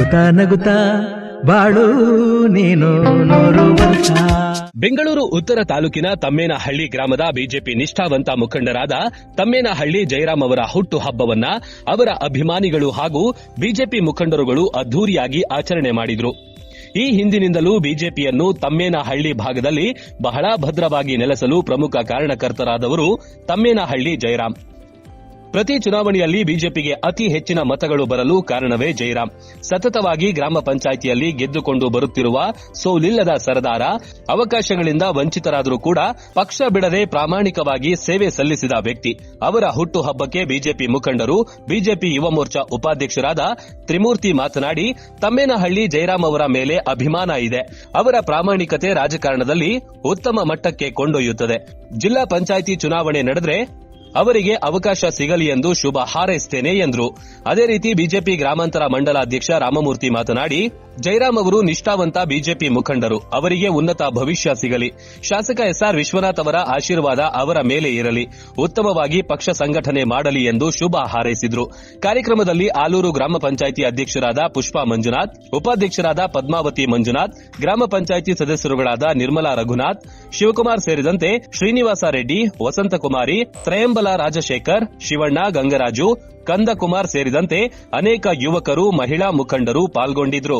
ನಗುತ್ತಾ ನಗುತ್ತಾ ಬಾಳು ನೀನು 100 ವರ್ಷ. ಬೆಂಗಳೂರು ಉತ್ತರ ತಾಲೂಕಿನ ತಮ್ಮೇನಹಳ್ಳಿ ಗ್ರಾಮದ ಬಿಜೆಪಿ ನಿಷ್ಠಾವಂತ ಮುಖಂಡರಾದ ತಮ್ಮೇನಹಳ್ಳಿ ಜಯರಾಮ್ ಅವರ ಹುಟ್ಟು ಹಬ್ಬವನ್ನ ಅವರ ಅಭಿಮಾನಿಗಳು ಹಾಗೂ ಬಿಜೆಪಿ ಮುಖಂಡರುಗಳು ಅದ್ದೂರಿಯಾಗಿ ಆಚರಣೆ ಮಾಡಿದ್ರು. ಈ ಹಿಂದಿನಿಂದಲೂ ಬಿಜೆಪಿಯನ್ನು ತಮ್ಮೇನಹಳ್ಳಿ ಭಾಗದಲ್ಲಿ ಬಹಳ ಭದ್ರವಾಗಿ ನೆಲೆಸಲು ಪ್ರಮುಖ ಕಾರಣಕರ್ತರಾದವರು ತಮ್ಮೇನಹಳ್ಳಿ ಜಯರಾಮ್. ಪ್ರತಿ ಚುನಾವಣೆಯಲ್ಲಿ ಬಿಜೆಪಿಗೆ ಅತಿ ಹೆಚ್ಚಿನ ಮತಗಳು ಬರಲು ಕಾರಣವೇ ಜಯರಾಮ್. ಸತತವಾಗಿ ಗ್ರಾಮ ಪಂಚಾಯಿತಿಯಲ್ಲಿ ಗೆದ್ದುಕೊಂಡು ಬರುತ್ತಿರುವ ಸೋಲಿಲ್ಲದ ಸರದಾರ, ಅವಕಾಶಗಳಿಂದ ವಂಚಿತರಾದರೂ ಕೂಡ ಪಕ್ಷ ಬಿಡದೆ ಪ್ರಾಮಾಣಿಕವಾಗಿ ಸೇವೆ ಸಲ್ಲಿಸಿದ ವ್ಯಕ್ತಿ. ಅವರ ಹುಟ್ಟು ಹಬ್ಬಕ್ಕೆ ಬಿಜೆಪಿ ಮುಖಂಡರು, ಬಿಜೆಪಿ ಯುವ ಮೋರ್ಚಾ ಉಪಾಧ್ಯಕ್ಷರಾದ ತ್ರಿಮೂರ್ತಿ ಮಾತನಾಡಿ, ತಮ್ಮೇನಹಳ್ಳಿ ಜಯರಾಮ್ ಅವರ ಮೇಲೆ ಅಭಿಮಾನ ಇದೆ. ಅವರ ಪ್ರಾಮಾಣಿಕತೆ ರಾಜಕಾರಣದಲ್ಲಿ ಉತ್ತಮ ಮಟ್ಟಕ್ಕೆ ಕೊಂಡೊಯ್ಯುತ್ತದೆ. ಜಿಲ್ಲಾ ಪಂಚಾಯಿತಿ ಚುನಾವಣೆ ನಡೆದರೆ ಅವರಿಗೆ ಅವಕಾಶ ಸಿಗಲಿ ಎಂದು ಶುಭ ಹಾರೈಸುತ್ತೇನೆ ಎಂದರು. ಅದೇ ರೀತಿ ಬಿಜೆಪಿ ಗ್ರಾಮಾಂತರ ಮಂಡಲಾಧ್ಯಕ್ಷ ರಾಮಮೂರ್ತಿ ಮಾತನಾಡಿ, ಜಯರಾಮ್ ಅವರು ನಿಷ್ಠಾವಂತ ಬಿಜೆಪಿ ಮುಖಂಡರು. ಅವರಿಗೆ ಉನ್ನತ ಭವಿಷ್ಯ ಸಿಗಲಿ. ಶಾಸಕ ಎಸ್ಆರ್ ವಿಶ್ವನಾಥ್ ಅವರ ಆಶೀರ್ವಾದ ಅವರ ಮೇಲೆ ಇರಲಿ. ಉತ್ತಮವಾಗಿ ಪಕ್ಷ ಸಂಘಟನೆ ಮಾಡಲಿ ಎಂದು ಶುಭ ಹಾರೈಸಿದರು. ಕಾರ್ಯಕ್ರಮದಲ್ಲಿ ಆಲೂರು ಗ್ರಾಮ ಪಂಚಾಯಿತಿ ಅಧ್ಯಕ್ಷರಾದ ಪುಷ್ಪಾ ಮಂಜುನಾಥ್, ಉಪಾಧ್ಯಕ್ಷರಾದ ಪದ್ಮಾವತಿ ಮಂಜುನಾಥ್, ಗ್ರಾಮ ಪಂಚಾಯಿತಿ ಸದಸ್ಯರುಗಳಾದ ನಿರ್ಮಲಾ ರಘುನಾಥ್, ಶಿವಕುಮಾರ್ ಸೇರಿದಂತೆ ಶ್ರೀನಿವಾಸ ರೆಡ್ಡಿ, ವಸಂತಕುಮಾರಿ, ತ್ರಯಂಬಲ ರಾಜಶೇಖರ್, ಶಿವಣ್ಣ, ಗಂಗರಾಜು, ಕಂದಕುಮಾರ್ ಸೇರಿದಂತೆ ಅನೇಕ ಯುವಕರು, ಮಹಿಳಾ ಮುಖಂಡರು ಪಾಲ್ಗೊಂಡಿದ್ರು.